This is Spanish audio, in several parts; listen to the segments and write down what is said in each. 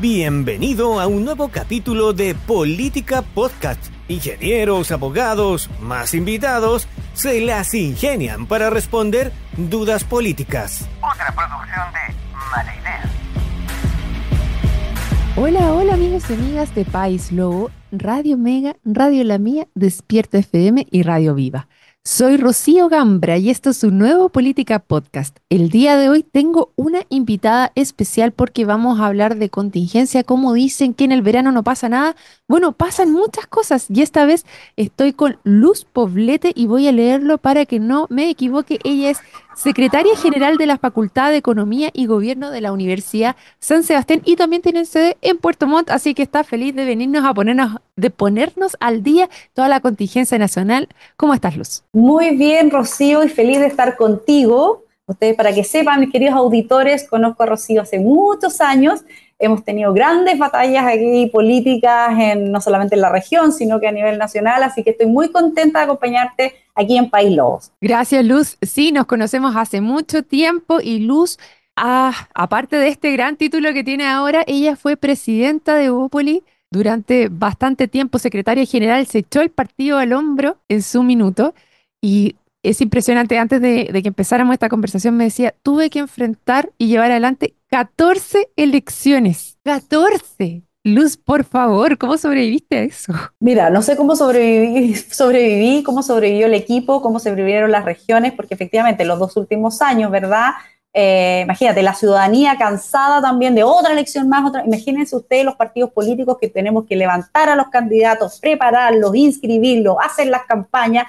Bienvenido a un nuevo capítulo de Política Podcast. Ingenieros, abogados, más invitados, se las ingenian para responder dudas políticas. Otra producción de Mala Idea. Hola amigos y amigas de País Lobo, Radio Mega, Radio La Mía, Despierta FM y Radio Viva. Soy Rocío Gambra y esto es un nuevo Política Podcast. El día de hoy tengo una invitada especial porque vamos a hablar de contingencia. Como dicen que en el verano no pasa nada, bueno, pasan muchas cosas y esta vez estoy con Luz Poblete y voy a leerlo para que no me equivoque. Ella es secretaria general de la Facultad de Economía y Gobierno de la Universidad San Sebastián y también tiene sede en Puerto Montt, así que está feliz de ponernos al día toda la contingencia nacional. ¿Cómo estás, Luz? Muy bien, Rocío, y feliz de estar contigo. Ustedes, para que sepan, mis queridos auditores, conozco a Rocío hace muchos años. Hemos tenido grandes batallas aquí políticas, no solamente en la región, sino que a nivel nacional, así que estoy muy contenta de acompañarte aquí en País Lobos. Gracias, Luz. Sí, nos conocemos hace mucho tiempo y Luz, aparte de este gran título que tiene ahora, ella fue presidenta de Bópoli durante bastante tiempo, secretaria general, se echó el partido al hombro en su minuto y es impresionante, antes de que empezáramos esta conversación me decía, tuve que enfrentar y llevar adelante 14 elecciones. 14. Luz, por favor, ¿cómo sobreviviste a eso? Mira, no sé cómo sobreviví, cómo sobrevivió el equipo, cómo sobrevivieron las regiones, porque efectivamente los 2 últimos años, ¿verdad? Imagínate, la ciudadanía cansada también de otra elección más, imagínense ustedes los partidos políticos que tenemos que levantar a los candidatos, prepararlos, inscribirlos, hacer las campañas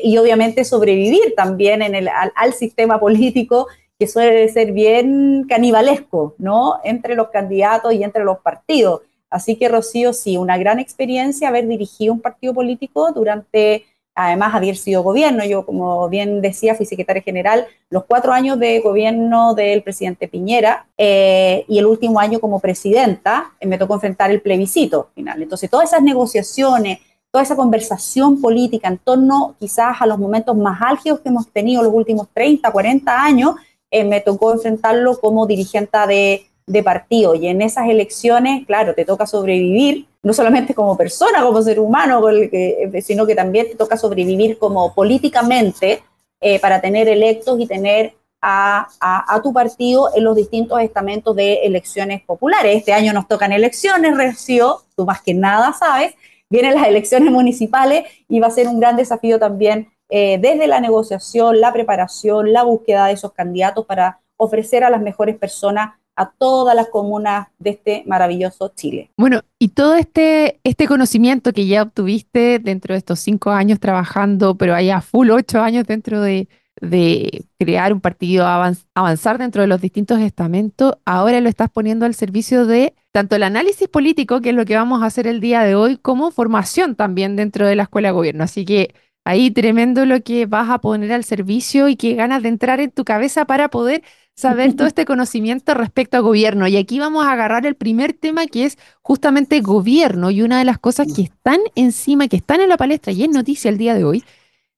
y obviamente sobrevivir también al sistema político que suele ser bien canibalesco, ¿no? Entre los candidatos y entre los partidos. Así que, Rocío, sí, una gran experiencia haber dirigido un partido político durante, además, haber sido gobierno. Yo, como bien decía, fui secretaria general los 4 años de gobierno del presidente Piñera y el último año como presidenta me tocó enfrentar el plebiscito final. Entonces, todas esas negociaciones, toda esa conversación política en torno quizás a los momentos más álgidos que hemos tenido los últimos 30, 40 años, me tocó enfrentarlo como dirigente de partido. Y en esas elecciones, claro, te toca sobrevivir, no solamente como persona, como ser humano, sino que también te toca sobrevivir como políticamente para tener electos y tener a tu partido en los distintos estamentos de elecciones populares. Este año nos tocan elecciones, Rocío, tú más que nada sabes, vienen las elecciones municipales y va a ser un gran desafío también desde la negociación, la preparación, la búsqueda de esos candidatos para ofrecer a las mejores personas a todas las comunas de este maravilloso Chile. Bueno, y todo este conocimiento que ya obtuviste dentro de estos 5 años trabajando, pero hay a full 8 años dentro de crear un partido, avanzar dentro de los distintos estamentos, ahora lo estás poniendo al servicio de tanto el análisis político, que es lo que vamos a hacer el día de hoy, como formación también dentro de la Escuela de Gobierno. Así que ahí tremendo lo que vas a poner al servicio y qué ganas de entrar en tu cabeza para poder saber todo este conocimiento respecto a gobierno. Y aquí vamos a agarrar el primer tema, que es justamente gobierno, y una de las cosas que están encima, que están en la palestra y es noticia el día de hoy,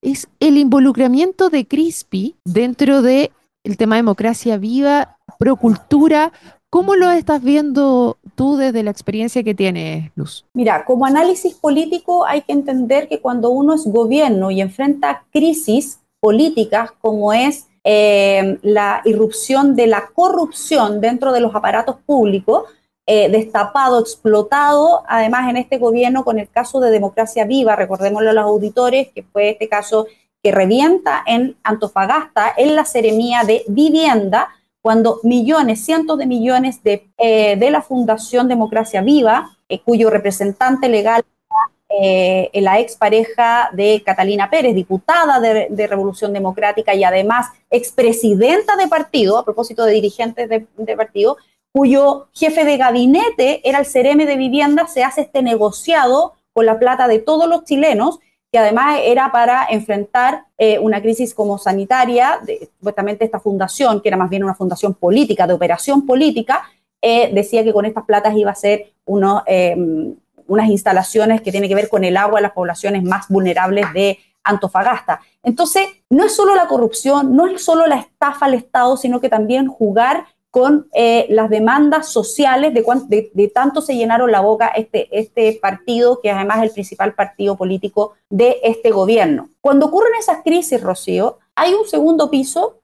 es el involucramiento de CRISPI dentro del tema democracia viva, procultura. ¿Cómo lo estás viendo tú desde la experiencia que tienes, Luz? Mira, como análisis político hay que entender que cuando uno es gobierno y enfrenta crisis políticas como es la irrupción de la corrupción dentro de los aparatos públicos, destapado, explotado, además en este gobierno con el caso de Democracia Viva, recordémoslo a los auditores, que fue este caso que revienta en Antofagasta, en la Seremía de Vivienda, cuando millones, cientos de millones de la Fundación Democracia Viva, cuyo representante legal la expareja de Catalina Pérez, diputada de Revolución Democrática y además expresidenta de partido, a propósito de dirigentes de partido, cuyo jefe de gabinete era el Cereme de Vivienda, se hace este negociado con la plata de todos los chilenos, que además era para enfrentar una crisis como sanitaria. Supuestamente esta fundación, que era más bien una fundación política, de operación política, decía que con estas platas iba a ser unas instalaciones que tienen que ver con el agua de las poblaciones más vulnerables de Antofagasta. Entonces, no es solo la corrupción, no es solo la estafa al Estado, sino que también jugar con las demandas sociales de tanto se llenaron la boca este partido, que además es el principal partido político de este gobierno. Cuando ocurren esas crisis, Rocío, hay un segundo piso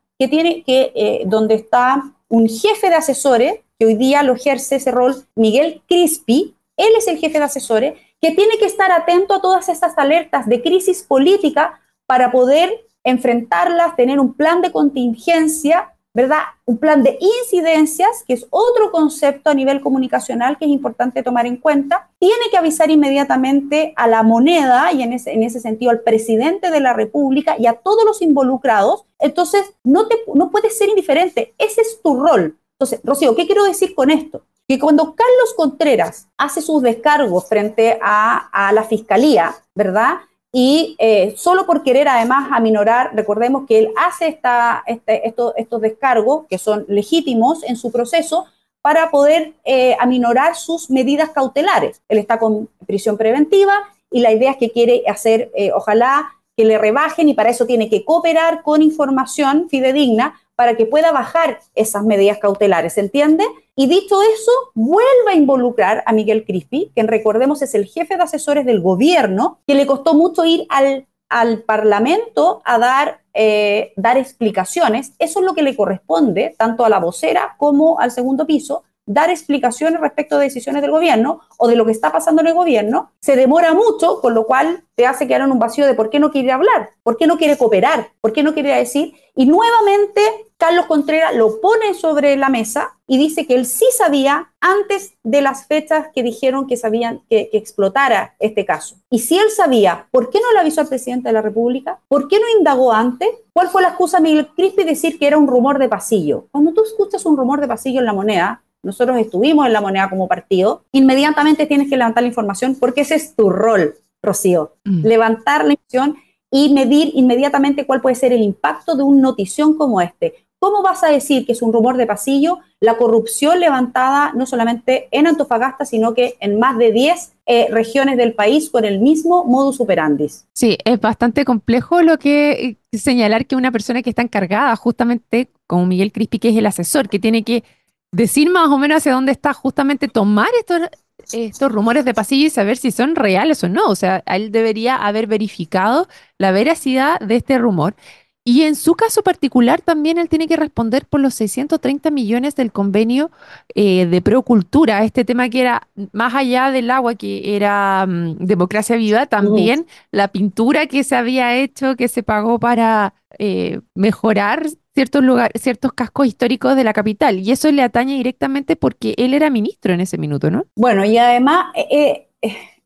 donde está un jefe de asesores, que hoy día lo ejerce ese rol Miguel Crispi. Él es el jefe de asesores, que tiene que estar atento a todas estas alertas de crisis política para poder enfrentarlas, tener un plan de contingencia, ¿verdad? Un plan de incidencias, que es otro concepto a nivel comunicacional que es importante tomar en cuenta. Tiene que avisar inmediatamente a la moneda y en ese sentido al presidente de la República y a todos los involucrados. Entonces, no puedes ser indiferente. Ese es tu rol. Entonces, Rocío, ¿qué quiero decir con esto? Que cuando Carlos Contreras hace sus descargos frente a la Fiscalía, ¿verdad? Y solo por querer además aminorar, recordemos que él hace estos descargos que son legítimos en su proceso para poder aminorar sus medidas cautelares. Él está con prisión preventiva y la idea es que quiere hacer, ojalá que le rebajen, y para eso tiene que cooperar con información fidedigna para que pueda bajar esas medidas cautelares, ¿se entiende? Y dicho eso, vuelve a involucrar a Miguel Crispi, quien recordemos es el jefe de asesores del gobierno, que le costó mucho ir al Parlamento a dar explicaciones. Eso es lo que le corresponde tanto a la vocera como al segundo piso, dar explicaciones respecto de decisiones del gobierno o de lo que está pasando en el gobierno. Se demora mucho, con lo cual te hace quedar en un vacío de por qué no quiere hablar, por qué no quiere cooperar, por qué no quiere decir. Y nuevamente Carlos Contreras lo pone sobre la mesa y dice que él sí sabía antes de las fechas que dijeron que sabían que explotara este caso. Y si él sabía, ¿por qué no le avisó al presidente de la República? ¿Por qué no indagó antes? ¿Cuál fue la excusa de Miguel Crispi de decir que era un rumor de pasillo? Cuando tú escuchas un rumor de pasillo en La Moneda, nosotros estuvimos en La Moneda como partido, inmediatamente tienes que levantar la información porque ese es tu rol, Rocío. Levantar la información y medir inmediatamente cuál puede ser el impacto de una notición como este. ¿Cómo vas a decir que es un rumor de pasillo la corrupción levantada no solamente en Antofagasta, sino que en más de 10 regiones del país con el mismo modus operandi? Sí, es bastante complejo lo que señalar que una persona que está encargada justamente, como Miguel Crispi, que es el asesor, que tiene que decir más o menos hacia dónde está, justamente tomar estos rumores de pasillo y saber si son reales o no. O sea, él debería haber verificado la veracidad de este rumor. Y en su caso particular también él tiene que responder por los 630 millones del convenio de Procultura, este tema que era más allá del agua, que era Democracia Viva, también la pintura que se había hecho, que se pagó para mejorar ciertos lugares, ciertos cascos históricos de la capital. Y eso le atañe directamente porque él era ministro en ese minuto, ¿no? Bueno, y además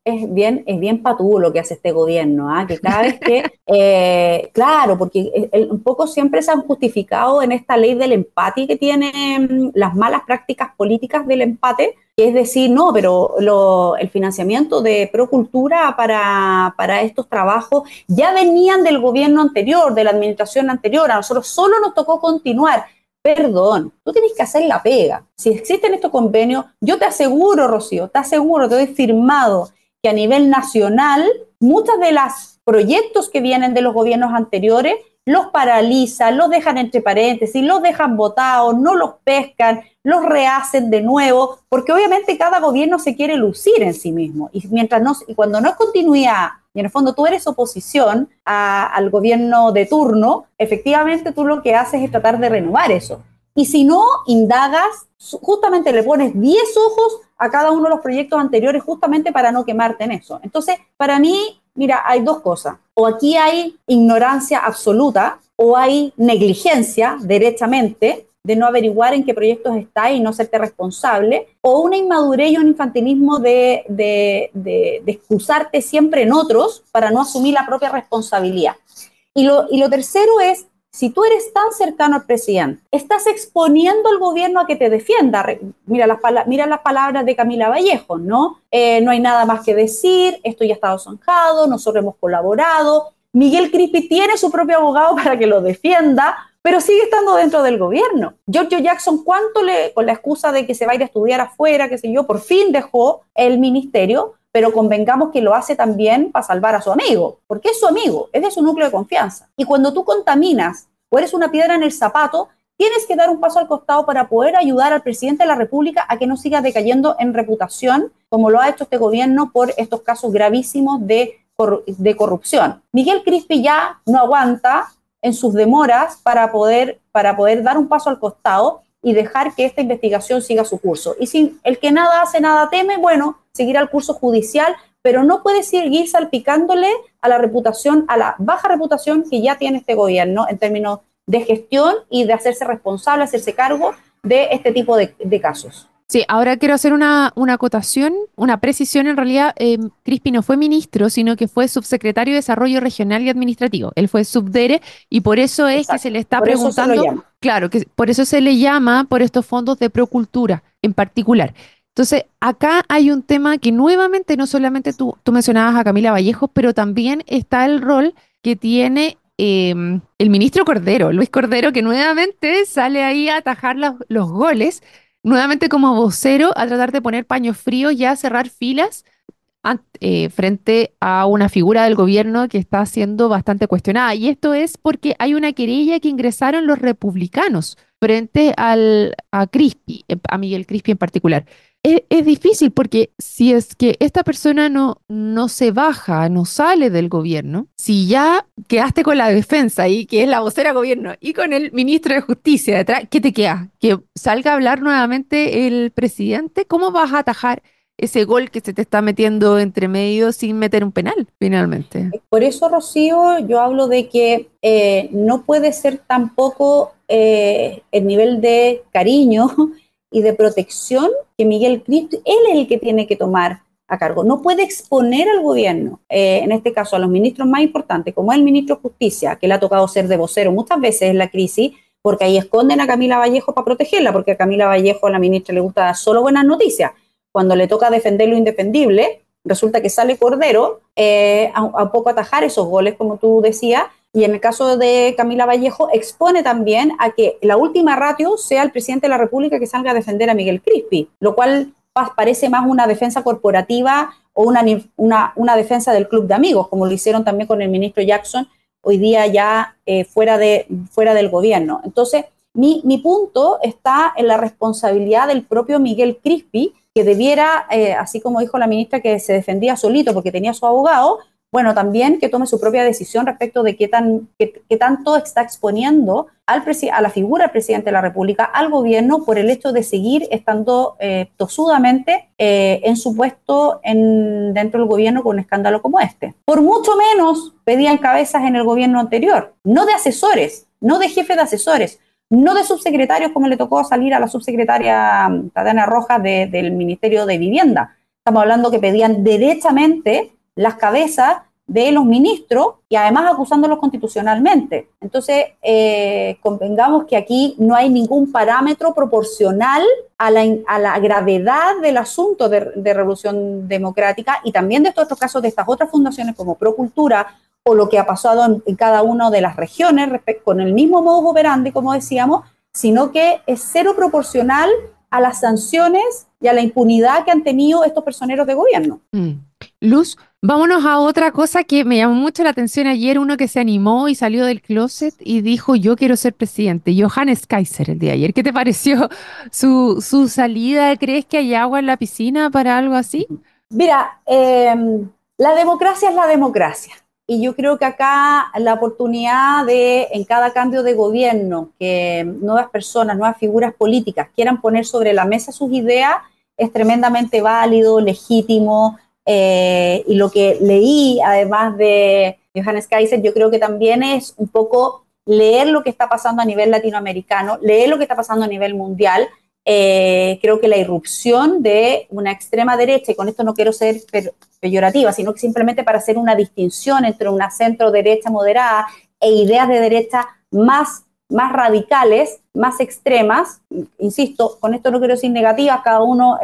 es bien patúo lo que hace este gobierno, que cada vez que, claro, porque un poco siempre se han justificado en esta ley del empate que tienen las malas prácticas políticas del empate, que es decir, no, pero el financiamiento de Procultura para estos trabajos ya venían del gobierno anterior, de la administración anterior, a nosotros solo nos tocó continuar. Perdón, tú tienes que hacer la pega. Si existen estos convenios, yo te aseguro, Rocío, te doy firmado, que a nivel nacional, muchos de los proyectos que vienen de los gobiernos anteriores los paralizan, los dejan entre paréntesis, los dejan botados, no los pescan, los rehacen de nuevo, porque obviamente cada gobierno se quiere lucir en sí mismo. Y cuando no es continuidad, y en el fondo tú eres oposición al gobierno de turno, efectivamente tú lo que haces es tratar de renovar eso. Y si no indagas, justamente le pones 10 ojos a cada uno de los proyectos anteriores justamente para no quemarte en eso. Entonces, para mí, mira, hay dos cosas. O aquí hay ignorancia absoluta o hay negligencia, derechamente, de no averiguar en qué proyectos está y no serte responsable, o una inmadurez y un infantilismo de excusarte siempre en otros para no asumir la propia responsabilidad. Y lo tercero es, si tú eres tan cercano al presidente, estás exponiendo al gobierno a que te defienda. Mira las palabras de Camila Vallejo, ¿no? No hay nada más que decir, esto ya está zanjado, nosotros hemos colaborado. Miguel Crispi tiene su propio abogado para que lo defienda, pero sigue estando dentro del gobierno. Giorgio Jackson, con la excusa de que se va a ir a estudiar afuera, qué sé yo, por fin dejó el ministerio, pero convengamos que lo hace también para salvar a su amigo, porque es su amigo, es de su núcleo de confianza. Y cuando tú contaminas o eres una piedra en el zapato, tienes que dar un paso al costado para poder ayudar al presidente de la República a que no siga decayendo en reputación, como lo ha hecho este gobierno por estos casos gravísimos de corrupción. Miguel Crispi ya no aguanta en sus demoras para poder dar un paso al costado y dejar que esta investigación siga su curso. Y si el que nada hace, nada teme, bueno, seguirá el curso judicial, pero no puede seguir salpicándole a la reputación, a la baja reputación que ya tiene este gobierno en términos de gestión y de hacerse responsable, hacerse cargo de este tipo de casos. Sí, ahora quiero hacer una acotación, una precisión. En realidad, Crispi no fue ministro, sino que fue subsecretario de Desarrollo Regional y Administrativo. Él fue subdere y por eso es Exacto. que se le está Por eso se preguntando, lo llama. claro, que por eso se le llama por estos fondos de Procultura en particular. Entonces, acá hay un tema que nuevamente no solamente tú mencionabas a Camila Vallejo, pero también está el rol que tiene el ministro Cordero, Luis Cordero, que nuevamente sale ahí a atajar los goles, nuevamente como vocero, a tratar de poner paños fríos y a cerrar filas frente a una figura del gobierno que está siendo bastante cuestionada. Y esto es porque hay una querella que ingresaron los republicanos frente a Crispi, a Miguel Crispi en particular. Es difícil porque si es que esta persona no se baja, no sale del gobierno, si ya quedaste con la defensa y que es la vocera de gobierno y con el ministro de Justicia detrás, ¿qué te queda? ¿Que salga a hablar nuevamente el presidente? ¿Cómo vas a atajar ese gol que se te está metiendo entre medio sin meter un penal, finalmente? Por eso, Rocío, yo hablo de que no puede ser tampoco el nivel de cariño y de protección que Miguel Crispi, él es el que tiene que tomar a cargo. No puede exponer al gobierno, en este caso a los ministros más importantes, como es el ministro de Justicia, que le ha tocado ser de vocero muchas veces en la crisis, porque ahí esconden a Camila Vallejo para protegerla, porque a Camila Vallejo, a la ministra, le gusta dar solo buenas noticias. Cuando le toca defender lo indefendible, resulta que sale Cordero a poco atajar esos goles, como tú decías, y en el caso de Camila Vallejo expone también a que la última ratio sea el presidente de la República que salga a defender a Miguel Crispi, lo cual parece más una defensa corporativa o una defensa del club de amigos, como lo hicieron también con el ministro Jackson, hoy día ya fuera del gobierno. Entonces, mi punto está en la responsabilidad del propio Miguel Crispi, que debiera, así como dijo la ministra que se defendía solito porque tenía su abogado, bueno, también que tome su propia decisión respecto de qué tanto está exponiendo a la figura del presidente de la República, al gobierno, por el hecho de seguir estando tosudamente en su puesto dentro del gobierno con un escándalo como este. Por mucho menos pedían cabezas en el gobierno anterior, no de asesores, no de jefes de asesores, no de subsecretarios como le tocó salir a la subsecretaria Tatiana Rojas del Ministerio de Vivienda. Estamos hablando que pedían derechamente las cabezas de los ministros y además acusándolos constitucionalmente. Entonces, convengamos que aquí no hay ningún parámetro proporcional a la gravedad del asunto de Revolución Democrática y también de estos otros casos de estas otras fundaciones como Procultura o lo que ha pasado en cada una de las regiones con el mismo modus operandi, como decíamos, sino que es cero proporcional a las sanciones y a la impunidad que han tenido estos personeros de gobierno. Luz, vámonos a otra cosa que me llamó mucho la atención ayer, uno que se animó y salió del closet y dijo, yo quiero ser presidente, Johannes Kaiser, el de ayer. ¿Qué te pareció su salida? ¿Crees que hay agua en la piscina para algo así? Mira, la democracia es la democracia. Y yo creo que acá la oportunidad en cada cambio de gobierno, que nuevas personas, nuevas figuras políticas quieran poner sobre la mesa sus ideas, es tremendamente válido, legítimo. Y lo que leí, además de Johannes Kaiser, yo creo que también es un poco leer lo que está pasando a nivel latinoamericano, leer lo que está pasando a nivel mundial. Creo que la irrupción de una extrema derecha, y con esto no quiero ser peyorativa, sino que simplemente para hacer una distinción entre una centro derecha moderada e ideas de derecha más radicales, más extremas. Insisto, con esto no quiero decir negativas, cada uno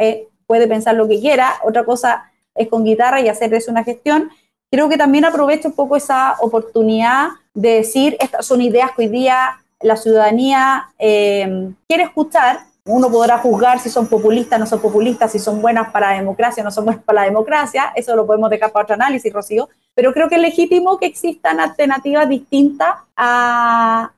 puede pensar lo que quiera, otra cosa es con guitarra y hacer de eso una gestión. Creo que también aprovecho un poco esa oportunidad de decir, estas son ideas que hoy día la ciudadanía quiere escuchar, uno podrá juzgar si son populistas, no son populistas, si son buenas para la democracia, no son buenas para la democracia, eso lo podemos dejar para otro análisis, Rocío, pero creo que es legítimo que existan alternativas distintas a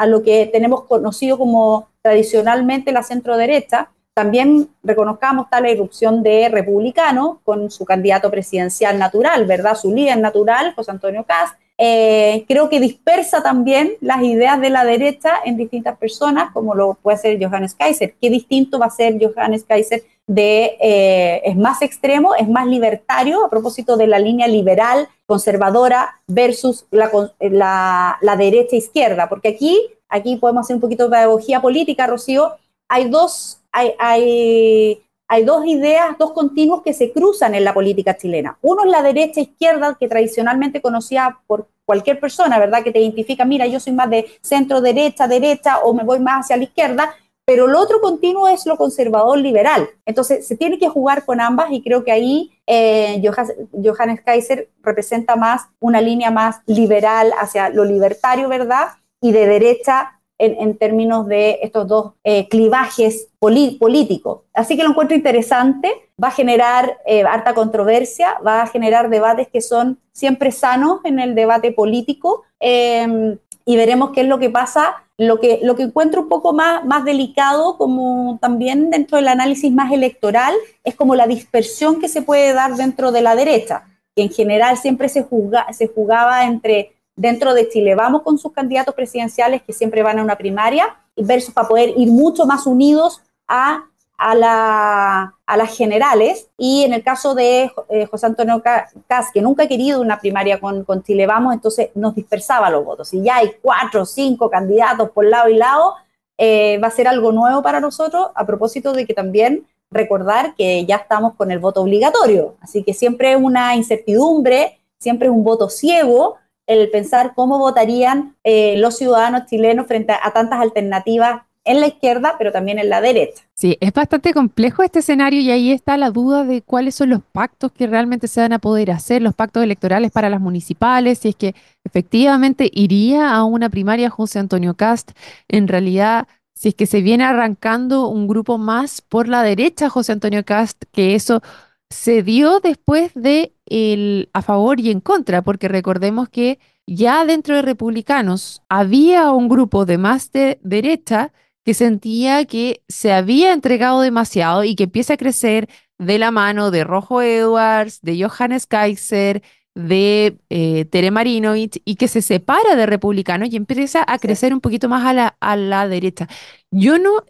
lo que tenemos conocido como tradicionalmente la centro-derecha. También reconozcamos tal la irrupción de Republicano con su candidato presidencial natural, ¿verdad? Su líder natural, José Antonio Kast. Creo que dispersa también las ideas de la derecha en distintas personas, como lo puede ser Johannes Kaiser. ¿Qué distinto va a ser Johannes Kaiser? Es más extremo, es más libertario, a propósito de la línea liberal, conservadora, versus la derecha izquierda? Porque aquí podemos hacer un poquito de pedagogía política, Rocío. Hay dos ideas, dos continuos que se cruzan en la política chilena. Uno es la derecha-izquierda, que tradicionalmente conocida por cualquier persona, ¿verdad? Que te identifica, mira, yo soy más de centro-derecha, derecha, o me voy más hacia la izquierda, pero el otro continuo es lo conservador-liberal. Entonces, se tiene que jugar con ambas, y creo que ahí Johannes Kaiser representa más una línea más liberal hacia lo libertario, ¿verdad? Y de derecha en términos de estos dos clivajes políticos. Así que lo encuentro interesante, va a generar harta controversia, va a generar debates que son siempre sanos en el debate político, y veremos qué es lo que pasa. Lo que encuentro un poco más delicado, como también dentro del análisis más electoral, es como la dispersión que se puede dar dentro de la derecha, que en general siempre se jugaba dentro de Chile Vamos con sus candidatos presidenciales, que siempre van a una primaria, versus para poder ir mucho más unidos a las generales. Y en el caso de José Antonio Kast, que nunca ha querido una primaria con Chile Vamos, entonces nos dispersaba los votos. Si ya hay 4 o 5 candidatos por lado y lado, va a ser algo nuevo para nosotros, a propósito de que también recordar que ya estamos con el voto obligatorio. Así que siempre es una incertidumbre, siempre es un voto ciego, el pensar cómo votarían los ciudadanos chilenos frente a tantas alternativas en la izquierda, pero también en la derecha. Sí, es bastante complejo este escenario, y ahí está la duda de cuáles son los pactos que realmente se van a poder hacer, los pactos electorales para las municipales, si es que efectivamente iría a una primaria José Antonio Kast. En realidad, si es que se viene arrancando un grupo más por la derecha José Antonio Kast, que eso se dio después de el a favor y en contra, porque recordemos que ya dentro de republicanos había un grupo de más de derecha que sentía que se había entregado demasiado y que empieza a crecer de la mano de Rojo Edwards, de Johannes Kaiser, de Tere Marinovich, y que se separa de republicanos y empieza a crecer un poquito más a la derecha. Yo no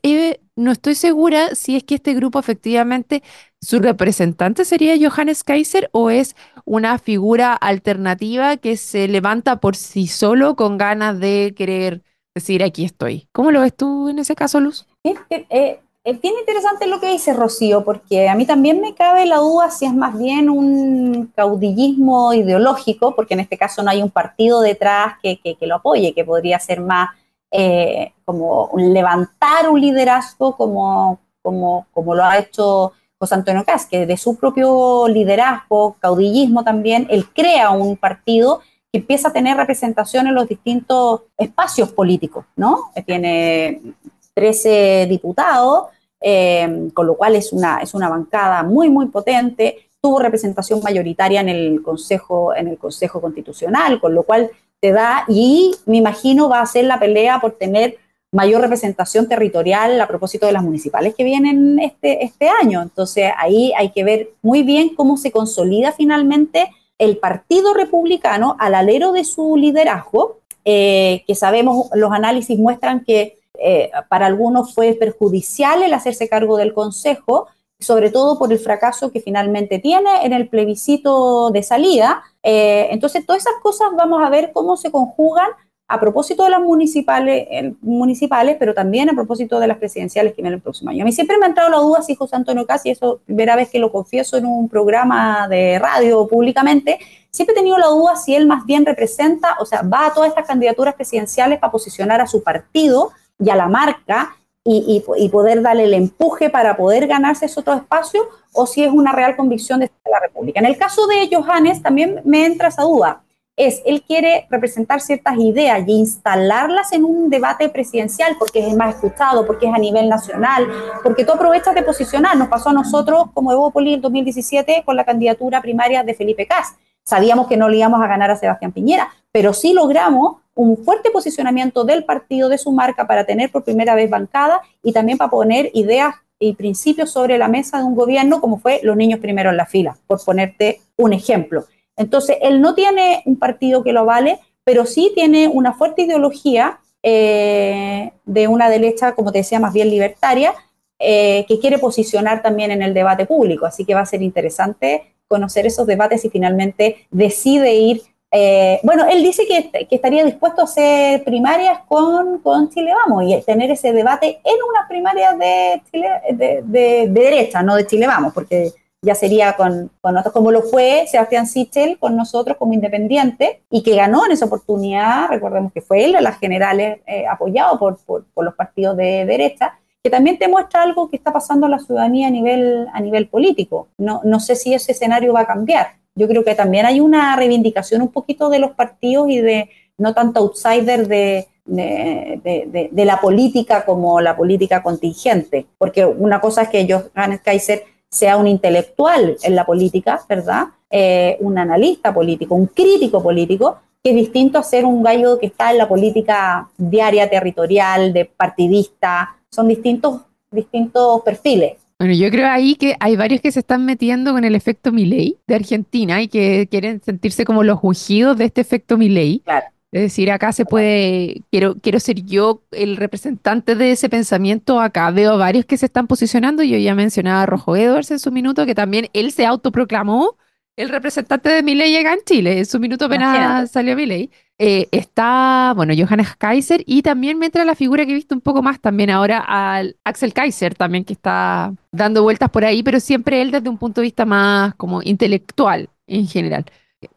estoy segura si es que este grupo efectivamente su representante sería Johannes Kaiser, o es una figura alternativa que se levanta por sí solo con ganas de querer decir aquí estoy. ¿Cómo lo ves tú en ese caso, Luz? Es bien interesante lo que dice Rocío, porque a mí también me cabe la duda si es más bien un caudillismo ideológico, porque en este caso no hay un partido detrás que lo apoye, que podría ser más como levantar un liderazgo como lo ha hecho José Antonio Kast, que de su propio liderazgo, caudillismo también, él crea un partido que empieza a tener representación en los distintos espacios políticos, ¿no? Tiene 13 diputados, con lo cual es una bancada muy, muy potente. Tuvo representación mayoritaria en el Consejo Constitucional, con lo cual te da, y me imagino va a ser la pelea por tener mayor representación territorial a propósito de las municipales que vienen este año. Entonces ahí hay que ver muy bien cómo se consolida finalmente el Partido Republicano al alero de su liderazgo, que sabemos, los análisis muestran que para algunos fue perjudicial el hacerse cargo del Consejo, sobre todo por el fracaso que finalmente tiene en el plebiscito de salida. Entonces, todas esas cosas vamos a ver cómo se conjugan a propósito de las municipales, pero también a propósito de las presidenciales que vienen el próximo año. A mí siempre me ha entrado la duda si José Antonio Kast, y eso primera vez que lo confieso en un programa de radio públicamente, siempre he tenido la duda si él más bien representa, o sea, va a todas estas candidaturas presidenciales para posicionar a su partido y a la marca y poder darle el empuje para poder ganarse ese otro espacio, o si es una real convicción de la República. En el caso de Johannes también me entra esa duda. él quiere representar ciertas ideas y instalarlas en un debate presidencial porque es el más escuchado, porque es a nivel nacional, porque tú aprovechas de posicionar. Nos pasó a nosotros como Evópolis en 2017 con la candidatura primaria de Felipe Kast. Sabíamos que no le íbamos a ganar a Sebastián Piñera, pero sí logramos un fuerte posicionamiento del partido, de su marca, para tener por primera vez bancada y también para poner ideas y principios sobre la mesa de un gobierno, como fue los niños primero en la fila, por ponerte un ejemplo. Entonces, él no tiene un partido que lo avale, pero sí tiene una fuerte ideología de una derecha, como te decía, más bien libertaria, que quiere posicionar también en el debate público. Así que va a ser interesante conocer esos debates si finalmente decide ir. Bueno, él dice que estaría dispuesto a hacer primarias con Chile Vamos y tener ese debate en unas primarias de Chile, de derecha, no de Chile Vamos, porque ya sería con otros, como lo fue Sebastián Sichel con nosotros como independiente y que ganó en esa oportunidad. Recordemos que fue él a las generales apoyado por los partidos de derecha, que también te muestra algo que está pasando a la ciudadanía a nivel político. No sé si ese escenario va a cambiar. Yo creo que también hay una reivindicación un poquito de los partidos y de no tanto outsider de la política como la política contingente. Porque una cosa es que Johannes Kaiser sea un intelectual en la política, ¿verdad? Un analista político, un crítico político, que es distinto a ser un gallo que está en la política diaria, territorial, de partidista. Son distintos perfiles. Bueno, yo creo ahí que hay varios que se están metiendo con el efecto Milei de Argentina y que quieren sentirse como los ungidos de este efecto Milei. Claro. Es decir, acá se puede, quiero ser yo el representante de ese pensamiento. Acá veo varios que se están posicionando. Yo ya mencionaba a Rojo Edwards en su minuto, que también él se autoproclamó el representante de Milei acá en Chile. En su minuto apenas salió Milei. Está, bueno, Johannes Kaiser, y también me entra la figura que he visto un poco más también ahora al Axel Kaiser, también, que está dando vueltas por ahí, pero siempre él desde un punto de vista más como intelectual en general.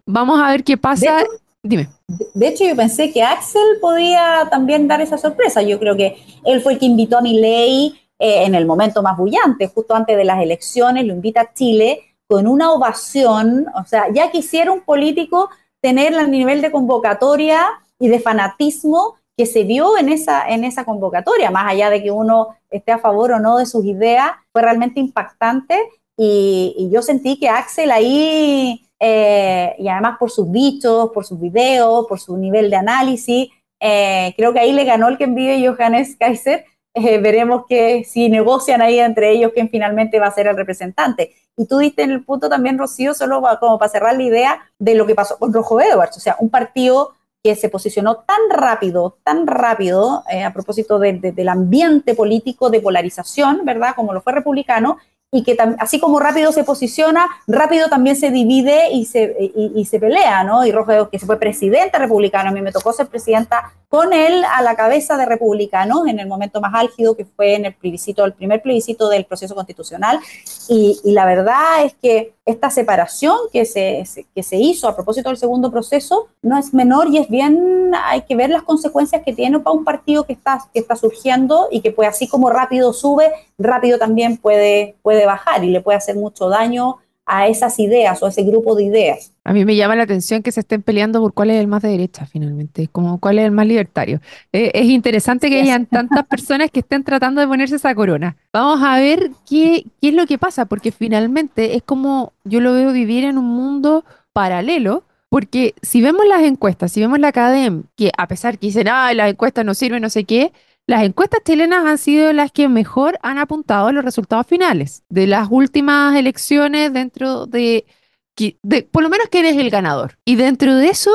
Vamos a ver qué pasa. Dime. De hecho, yo pensé que Axel podía también dar esa sorpresa. Yo creo que él fue el que invitó a Milei en el momento más bullante, justo antes de las elecciones, lo invita a Chile con una ovación. O sea, ya quisiera un político tener el nivel de convocatoria y de fanatismo que se vio en esa convocatoria, más allá de que uno esté a favor o no de sus ideas, fue realmente impactante y yo sentí que Axel ahí, y además por sus dichos, por sus videos, por su nivel de análisis, creo que ahí le ganó el que envíe Johannes Kaiser. Veremos que si negocian ahí entre ellos quién finalmente va a ser el representante. Y tú diste en el punto también, Rocío, solo como para cerrar la idea de lo que pasó con Rojo Edwards, o sea, un partido que se posicionó tan rápido, a propósito del ambiente político de polarización, ¿verdad?, como lo fue republicano, y que así como rápido se posiciona, rápido también se divide y se pelea, ¿no? Y Rojo Edwards, que se fue presidenta republicana, a mí me tocó ser presidenta con él a la cabeza de republicanos en el momento más álgido, que fue en el primer plebiscito del proceso constitucional, y la verdad es que esta separación que se hizo a propósito del segundo proceso no es menor y es bien, hay que ver las consecuencias que tiene para un partido que está surgiendo y que pues así como rápido sube, rápido también puede bajar y le puede hacer mucho daño a esas ideas o a ese grupo de ideas. A mí me llama la atención que se estén peleando por cuál es el más de derecha finalmente, como cuál es el más libertario. Es interesante que hayan tantas personas que estén tratando de ponerse esa corona. Vamos a ver qué es lo que pasa, porque finalmente es como yo lo veo vivir en un mundo paralelo, porque si vemos las encuestas, si vemos la academia, que a pesar que dicen, las encuestas no sirven, no sé qué, las encuestas chilenas han sido las que mejor han apuntado a los resultados finales de las últimas elecciones dentro de por lo menos quién es el ganador. Y dentro de eso,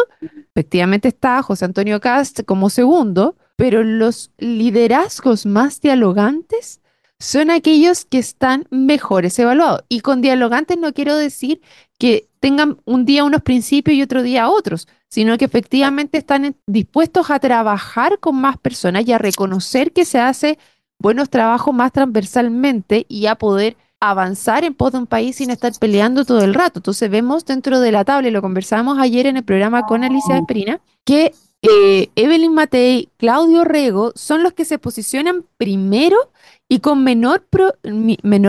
efectivamente está José Antonio Kast como segundo, pero los liderazgos más dialogantes son aquellos que están mejores evaluados. Y con dialogantes no quiero decir que tengan un día unos principios y otro día otros, sino que efectivamente están dispuestos a trabajar con más personas y a reconocer que se hace buenos trabajos más transversalmente y a poder avanzar en pos de un país sin estar peleando todo el rato. Entonces vemos dentro de la tabla, y lo conversábamos ayer en el programa con Alicia Esperina, que Evelyn Matei, Claudio Rego son los que se posicionan primero y con menor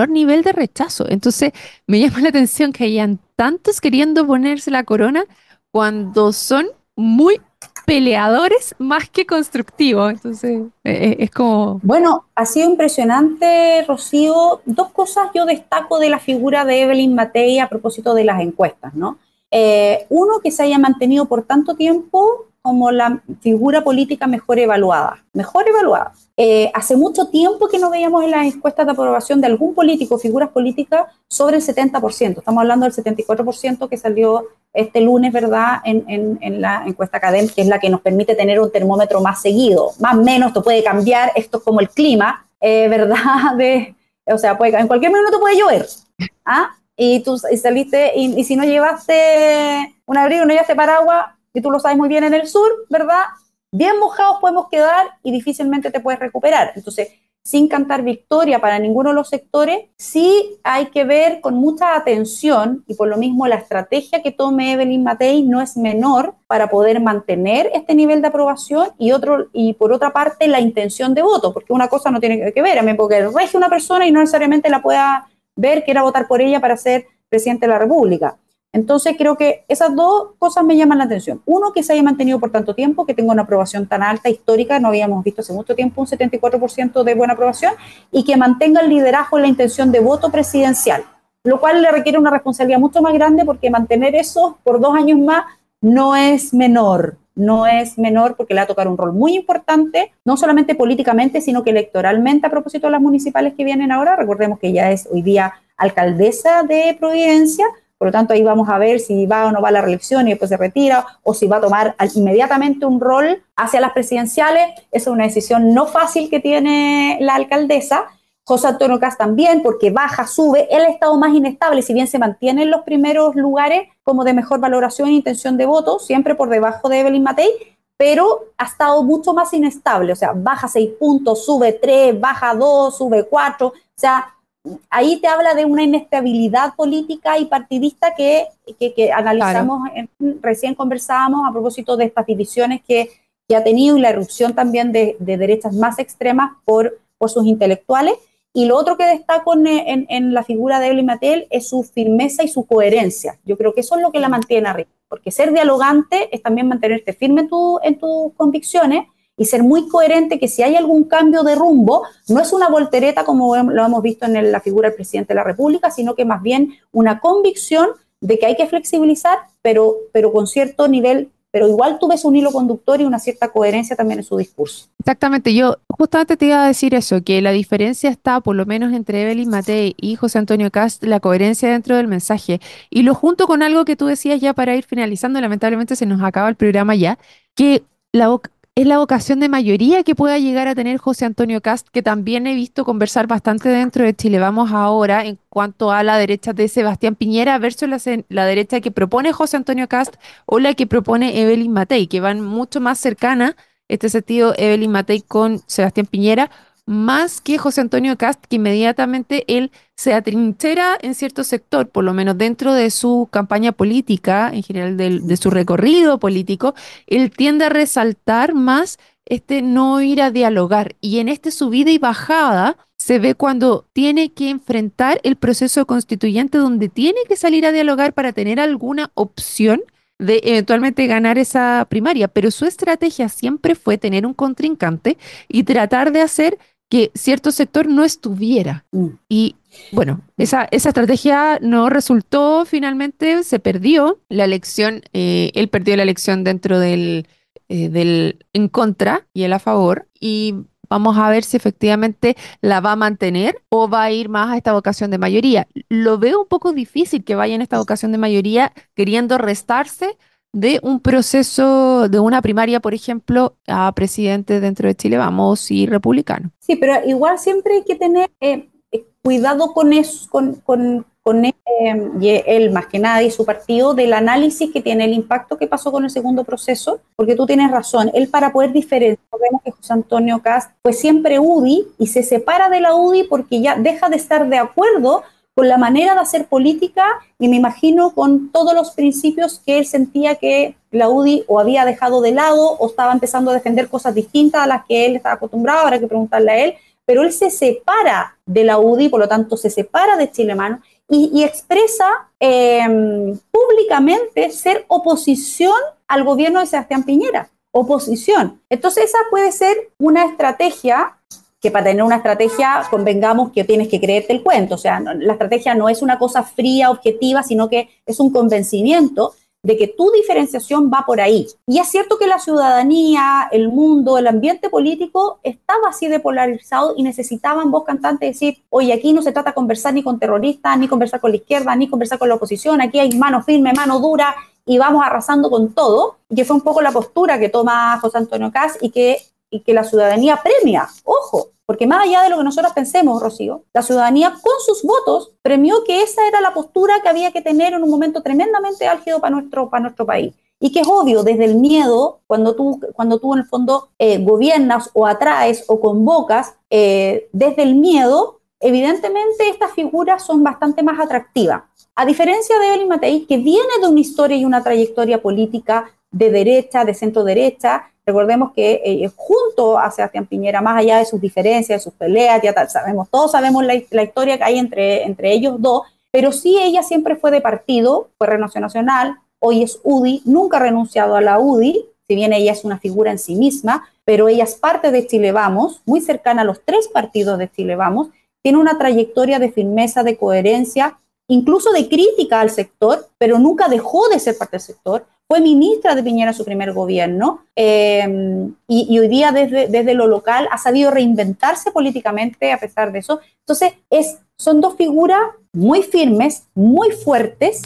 nivel de rechazo. Entonces me llama la atención que hayan tantos queriendo ponerse la corona, cuando son muy peleadores más que constructivos. Entonces, es como... Bueno, ha sido impresionante, Rocío. Dos cosas yo destaco de la figura de Evelyn Matei a propósito de las encuestas, ¿no? Uno, que se haya mantenido por tanto tiempo como la figura política mejor evaluada. Mejor evaluada. Hace mucho tiempo que no veíamos en las encuestas de aprobación de algún político, figuras políticas, sobre el 70%. Estamos hablando del 74% que salió este lunes, ¿verdad?, en la encuesta Academ, que es la que nos permite tener un termómetro más seguido. Más o menos, esto puede cambiar, esto es como el clima, ¿verdad? O sea, en cualquier minuto puede llover. ¿Ah? Y tú saliste, y si no llevaste un abrigo, no llevaste paraguas, y tú lo sabes muy bien en el sur, ¿verdad? Bien mojados podemos quedar y difícilmente te puedes recuperar. Entonces, sin cantar victoria para ninguno de los sectores, sí hay que ver con mucha atención, y por lo mismo la estrategia que tome Evelyn Matei no es menor para poder mantener este nivel de aprobación, y por otra parte la intención de voto, porque una cosa no tiene que ver, a mí porque rege una persona y no necesariamente la pueda ver, quiera votar por ella para ser presidente de la República. Entonces creo que esas dos cosas me llaman la atención. Uno, que se haya mantenido por tanto tiempo, que tenga una aprobación tan alta, histórica, no habíamos visto hace mucho tiempo un 74% de buena aprobación, y que mantenga el liderazgo en la intención de voto presidencial, lo cual le requiere una responsabilidad mucho más grande, porque mantener eso por 2 años más no es menor. No es menor, porque le va a tocar un rol muy importante, no solamente políticamente, sino que electoralmente, a propósito de las municipales que vienen ahora. Recordemos que ella es hoy día alcaldesa de Providencia. Por lo tanto, ahí vamos a ver si va o no va a la reelección y después se retira, o si va a tomar inmediatamente un rol hacia las presidenciales. Esa es una decisión no fácil que tiene la alcaldesa. José Antonio Kast también, porque baja, sube. Él ha estado más inestable, si bien se mantiene en los primeros lugares como de mejor valoración e intención de voto, siempre por debajo de Evelyn Matei, pero ha estado mucho más inestable. O sea, baja 6 puntos, sube 3, baja 2, sube 4. O sea, ahí te habla de una inestabilidad política y partidista que analizamos, Claro. recién conversábamos a propósito de estas divisiones que ha tenido, y la erupción también de derechas más extremas por sus intelectuales. Y lo otro que destaco en la figura de Evelyn Matei es su firmeza y su coherencia. Yo creo que eso es lo que la mantiene arriba, porque ser dialogante es también mantenerte firme en tus convicciones, y ser muy coherente, que si hay algún cambio de rumbo, no es una voltereta como lo hemos visto en la figura del presidente de la República, sino que más bien una convicción de que hay que flexibilizar, pero con cierto nivel, pero igual tú ves un hilo conductor y una cierta coherencia también en su discurso. Exactamente, yo justamente te iba a decir eso, que la diferencia está por lo menos entre Evelyn Matei y José Antonio Kast, la coherencia dentro del mensaje. Y lo junto con algo que tú decías ya para ir finalizando, lamentablemente se nos acaba el programa ya, que es la vocación de mayoría que pueda llegar a tener José Antonio Kast, que también he visto conversar bastante dentro de Chile Vamos ahora en cuanto a la derecha de Sebastián Piñera versus la derecha que propone José Antonio Kast o la que propone Evelyn Matei, que van mucho más cercanas este sentido, Evelyn Matei con Sebastián Piñera, más que José Antonio Kast, que inmediatamente él se atrinchera en cierto sector, por lo menos dentro de su campaña política, en general de su recorrido político, él tiende a resaltar más este no ir a dialogar. Y en este subida y bajada se ve cuando tiene que enfrentar el proceso constituyente, donde tiene que salir a dialogar para tener alguna opción de eventualmente ganar esa primaria, pero su estrategia siempre fue tener un contrincante y tratar de hacer que cierto sector no estuviera. Y bueno, esa estrategia no resultó, finalmente se perdió la elección, él perdió la elección dentro del en contra y él a favor, y vamos a ver si efectivamente la va a mantener o va a ir más a esta vocación de mayoría. Lo veo un poco difícil que vaya en esta vocación de mayoría queriendo restarse de un proceso, de una primaria, por ejemplo, a presidente dentro de Chile Vamos y republicano. Sí, pero igual siempre hay que tener cuidado con eso, y él más que nadie y su partido, del análisis que tiene, el impacto que pasó con el segundo proceso, porque tú tienes razón, él, para poder diferenciar, vemos que José Antonio Kast pues siempre UDI, y se separa de la UDI porque ya deja de estar de acuerdo con la manera de hacer política, y me imagino con todos los principios que él sentía que la UDI o había dejado de lado o estaba empezando a defender cosas distintas a las que él estaba acostumbrado. Habrá que preguntarle a él, pero él se separa de la UDI, por lo tanto se separa de Chile Vamos, y expresa públicamente ser oposición al gobierno de Sebastián Piñera. Oposición. Entonces esa puede ser una estrategia que para tener una estrategia convengamos que tienes que creerte el cuento. O sea, la estrategia no es una cosa fría, objetiva, sino que es un convencimiento de que tu diferenciación va por ahí. Y es cierto que la ciudadanía, el mundo, el ambiente político estaba así de polarizado y necesitaban voz cantante decir, oye, aquí no se trata de conversar ni con terroristas, ni conversar con la izquierda, ni conversar con la oposición, aquí hay mano firme, mano dura y vamos arrasando con todo, y que fue un poco la postura que toma José Antonio Kast y que la ciudadanía premia, ojo, porque más allá de lo que nosotros pensemos, Rocío, la ciudadanía con sus votos premió que esa era la postura que había que tener en un momento tremendamente álgido para nuestro país. Y que es obvio, desde el miedo, cuando tú en el fondo gobiernas o atraes o convocas, desde el miedo, evidentemente estas figuras son bastante más atractivas. A diferencia de Evelyn Matei, que viene de una historia y una trayectoria política de derecha, de centro derecha. Recordemos que junto a Sebastián Piñera, más allá de sus diferencias, de sus peleas, ya todos sabemos la historia que hay entre ellos dos, pero sí ella siempre fue de partido, fue Renovación Nacional, hoy es UDI, nunca ha renunciado a la UDI, si bien ella es una figura en sí misma, pero ella es parte de Chile Vamos, muy cercana a los 3 partidos de Chile Vamos, tiene una trayectoria de firmeza, de coherencia, incluso de crítica al sector, pero nunca dejó de ser parte del sector. Fue ministra de Piñera en su primer gobierno y hoy día desde lo local ha sabido reinventarse políticamente a pesar de eso. Entonces son 2 figuras muy firmes, muy fuertes,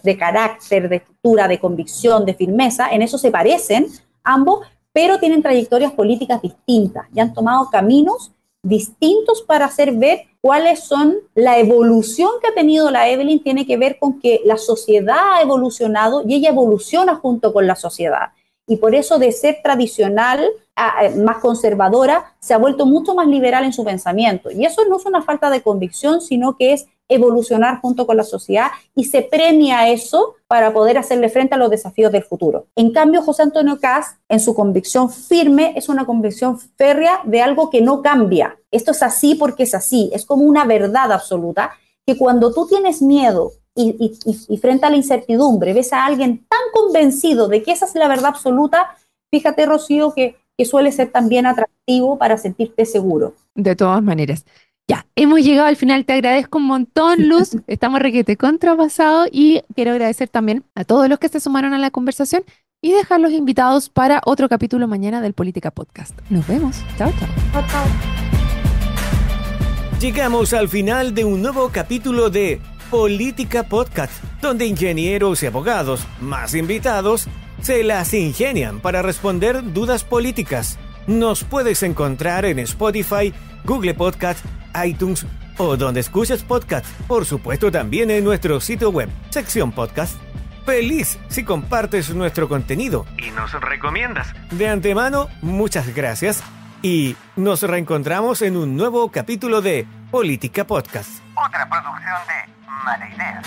de carácter, de estructura, de convicción, de firmeza. En eso se parecen ambos, pero tienen trayectorias políticas distintas y han tomado caminos distintos para hacer ver cuáles son la evolución que ha tenido la Evelyn. Tiene que ver con que la sociedad ha evolucionado y ella evoluciona junto con la sociedad. Y por eso de ser tradicional, más conservadora, se ha vuelto mucho más liberal en su pensamiento. Y eso no es una falta de convicción, sino que es evolucionar junto con la sociedad y se premia eso para poder hacerle frente a los desafíos del futuro. En cambio, José Antonio Kast, en su convicción firme, es una convicción férrea de algo que no cambia. Esto es así porque es así, es como una verdad absoluta que cuando tú tienes miedo y frente a la incertidumbre ves a alguien tan convencido de que esa es la verdad absoluta, fíjate, Rocío, que suele ser también atractivo para sentirte seguro. De todas maneras. Ya, hemos llegado al final, te agradezco un montón, Luz, estamos requete contrapasado y quiero agradecer también a todos los que se sumaron a la conversación y dejarlos invitados para otro capítulo mañana del Política Podcast. Nos vemos, chao, chao. Chao, chao. Llegamos al final de un nuevo capítulo de Política Podcast, donde ingenieros y abogados, más invitados, se las ingenian para responder dudas políticas. Nos puedes encontrar en Spotify, Google Podcast, iTunes o donde escuches podcast. Por supuesto también en nuestro sitio web, sección podcast. Feliz si compartes nuestro contenido y nos recomiendas. De antemano, muchas gracias y nos reencontramos en un nuevo capítulo de Política Podcast. Otra producción de Mala Idea.